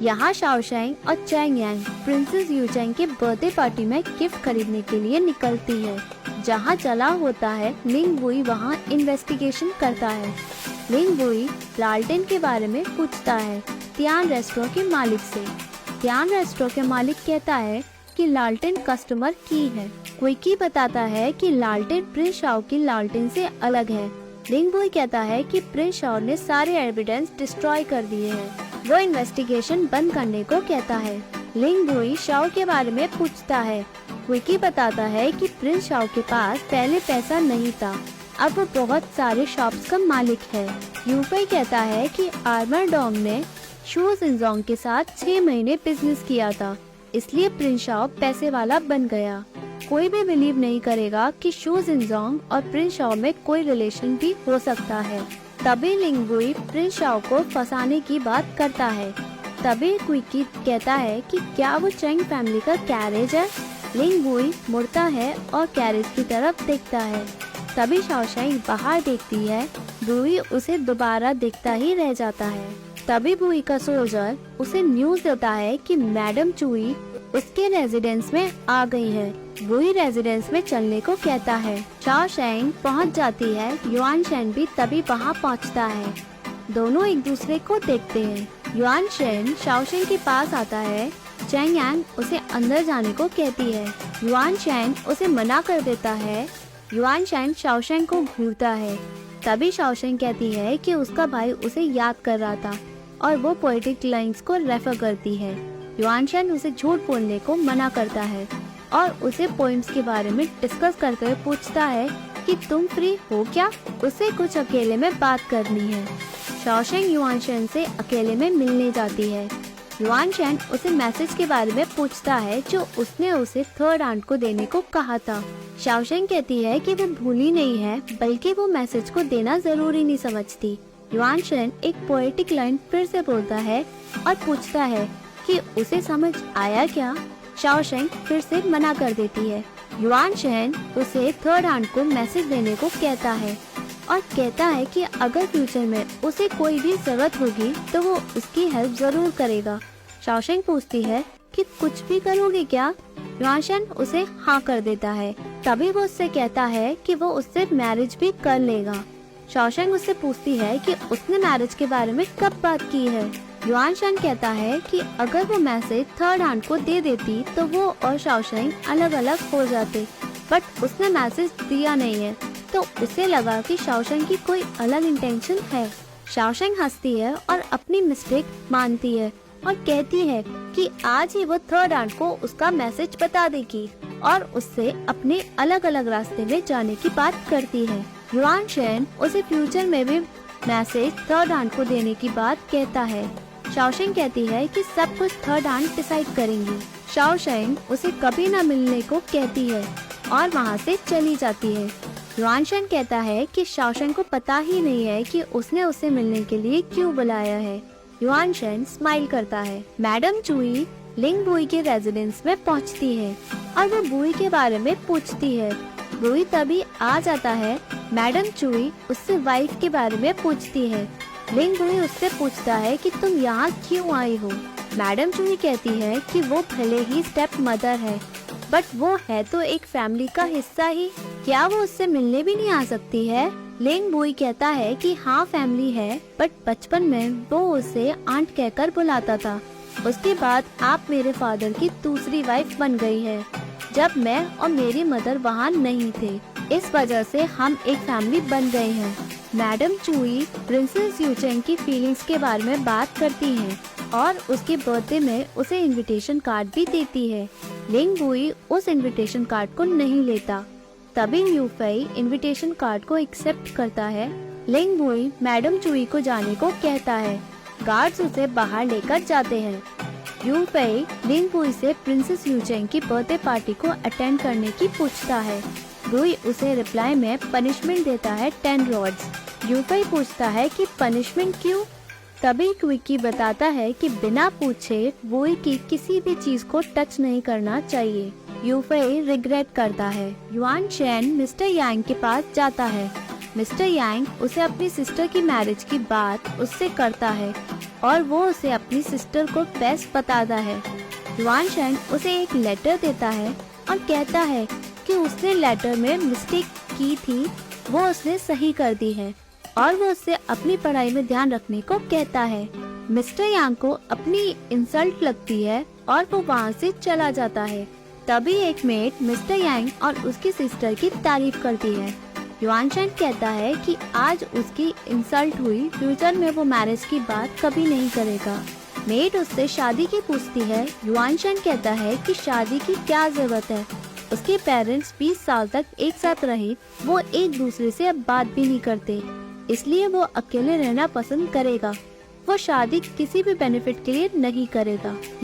यहाँ शाओशैंग और चैंग यांग प्रिंसेस यूचैंग के बर्थडे पार्टी में गिफ्ट खरीदने के लिए निकलती है। जहाँ चला होता है, लिंग बुई वहाँ इन्वेस्टिगेशन करता है। लिंग बुई लालटेन के बारे में पूछता है तियान रेस्टोरेंट के मालिक से। तियान रेस्टोरेंट के मालिक कहता है कि लालटेन कस्टमर की है। क्विकी बताता है कि लालटेन प्रिंस शाओ की लालटेन से अलग है। लिंग बुई कहता है कि प्रिंस शाओ ने सारे एविडेंस डिस्ट्रॉय कर दिए हैं। वो इन्वेस्टिगेशन बंद करने को कहता है। लिंग बुई शाओ के बारे में पूछता है। क्विकी बताता है कि प्रिंस शाओ के पास पहले पैसा नहीं था, अब वो बहुत सारे शॉप्स का मालिक है। यूफई कहता है कि आर्मर डोंग ने शू जिनजोंग के साथ 6 महीने बिजनेस किया था, इसलिए प्रिंस शाओ पैसे वाला बन गया। कोई भी बिलीव नहीं करेगा कि शू जिनजोंग और प्रिंस शाओ में कोई रिलेशन भी हो सकता है। तभी लिंग बुई प्रिंस शाओ को फंसाने की बात करता है। तभी क्विकी कहता है कि क्या वो चैंग फैमिली का कैरेज है। लिंग बुई मुड़ता है और कैरेज की तरफ देखता है। तभी शाओशैंग बाहर देखती है। बुई उसे दोबारा देखता ही रह जाता है। तभी बुई का सोल्जर उसे न्यूज देता है कि मैडम चुई उसके रेजिडेंस में आ गई है। बुई रेजिडेंस में चलने को कहता है। शाओशैंग पहुंच जाती है। युआन शेन भी तभी वहां पहुंचता है। दोनों एक दूसरे को देखते हैं। युआन शेन शाओशैंग के पास आता है। चैंग यांग उसे अंदर जाने को कहती है। युआन शेन उसे मना कर देता है। युआन शेन शाओशैंग को घूरता है। तभी शाओशैंग कहती है कि उसका भाई उसे याद कर रहा था और वो पोएटिक लाइंस को रेफर करती है। युआन शेन उसे झूठ बोलने को मना करता है और उसे पोइम्स के बारे में डिस्कस करते हुए पूछता है कि तुम फ्री हो क्या, उसे कुछ अकेले में बात करनी है। शाओशैंग युआन शेन से अकेले में मिलने जाती है। युआन शेन उसे मैसेज के बारे में पूछता है जो उसने उसे थर्ड आंट को देने को कहा था। शाओशैंग कहती है कि वो भूली नहीं है, बल्कि वो मैसेज को देना जरूरी नहीं समझती। युआन शेन एक पोएटिक लाइन फिर से बोलता है और पूछता है कि उसे समझ आया क्या। शाओशैंग फिर से मना कर देती है। युआन शेन उसे थर्ड आंट को मैसेज देने को कहता है और कहता है कि अगर फ्यूचर में उसे कोई भी जरूरत होगी तो वो उसकी हेल्प जरूर करेगा। शाओशैंग पूछती है कि कुछ भी करोगे क्या। युआन शेन उसे हाँ कर देता है। तभी वो उससे कहता है कि वो उससे मैरिज भी कर लेगा। शाओशैंग उससे पूछती है कि उसने मैरिज के बारे में कब बात की है। युआन शेन कहता है कि अगर वो मैसेज थर्ड आंट को दे देती तो वो और शाओशैंग अलग अलग हो जाते, बट उसने मैसेज दिया नहीं है तो उसे लगा कि शाओशैंग की कोई अलग इंटेंशन है। शाओशैंग हंसती है और अपनी मिस्टेक मानती है और कहती है कि आज ही वो थर्ड आंट को उसका मैसेज बता देगी और उससे अपने अलग अलग रास्ते में जाने की बात करती है। युआन शेन उसे फ्यूचर में भी मैसेज थर्ड आंट को देने की बात कहता है। शाओशैंग कहती है कि सब कुछ थर्ड आंट डिसाइड करेंगी। शाओशैंग उसे कभी न मिलने को कहती है और वहाँ से चली जाती है। युआन शेन कहता है कि शाओशैंग को पता ही नहीं है कि उसने उसे मिलने के लिए क्यों बुलाया है। युआन शेन स्माइल करता है। मैडम चुई लिंग बुई के रेजिडेंस में पहुंचती है और वो बुई के बारे में पूछती है। बुई तभी आ जाता है। मैडम चुई उससे वाइफ के बारे में पूछती है। लिंग बुई उससे पूछता है कि तुम यहाँ क्यों आई हो। मैडम चुई कहती है कि वो भले ही स्टेप मदर है, बट वो है तो एक फैमिली का हिस्सा ही, क्या वो उससे मिलने भी नहीं आ सकती है। लिंग बुई कहता है कि हाँ फैमिली है, बट बचपन में वो उसे आंट कहकर बुलाता था। उसके बाद आप मेरे फादर की दूसरी वाइफ बन गई है जब मैं और मेरी मदर वहाँ नहीं थे, इस वजह से हम एक फैमिली बन गए हैं। मैडम चुई प्रिंसेस यूचैंग की फीलिंग्स के बारे में बात करती हैं और उसके बर्थडे में उसे इनविटेशन कार्ड भी देती है। लिंग बुई उस इनविटेशन कार्ड को नहीं लेता। तभी यूफई इनविटेशन कार्ड को एक्सेप्ट करता है। लिंग बुई मैडम चुई को जाने को कहता है। गार्ड्स उसे बाहर लेकर जाते हैं। यूफई लिंग बुई से प्रिंसेस यूचैंग की बर्थडे पार्टी को अटेंड करने की पूछता है। बुई उसे रिप्लाई में पनिशमेंट देता है 10 रॉड्स। यूफई पूछता है कि पनिशमेंट क्यों। तभी क्विकी बताता है कि बिना पूछे बुई की किसी भी चीज को टच नहीं करना चाहिए। यूफई रिग्रेट करता है। युआन शेन मिस्टर यांग के पास जाता है। मिस्टर यांग उसे अपनी सिस्टर की मैरिज की बात उससे करता है। और वो उसे अपनी सिस्टर को बेस्ट बताता है। युआन शेंग उसे एक लेटर देता है और कहता है कि उसने लेटर में मिस्टेक की थी, वो उसने सही कर दी है और वो उससे अपनी पढ़ाई में ध्यान रखने को कहता है। मिस्टर यांग को अपनी इंसल्ट लगती है और वो वहाँ से चला जाता है। तभी एक मेड मिस्टर यांग और उसकी सिस्टर की तारीफ करती है। युआन शेंग कहता है कि आज उसकी इंसल्ट हुई, फ्यूचर में वो मैरिज की बात कभी नहीं करेगा। मेड उससे शादी की पूछती है। युआन शेंग कहता है कि शादी की क्या जरूरत है, उसके पेरेंट्स 20 साल तक एक साथ रहे, वो एक दूसरे से अब बात भी नहीं करते, इसलिए वो अकेले रहना पसंद करेगा। वो शादी किसी भी बेनिफिट के लिए नहीं करेगा।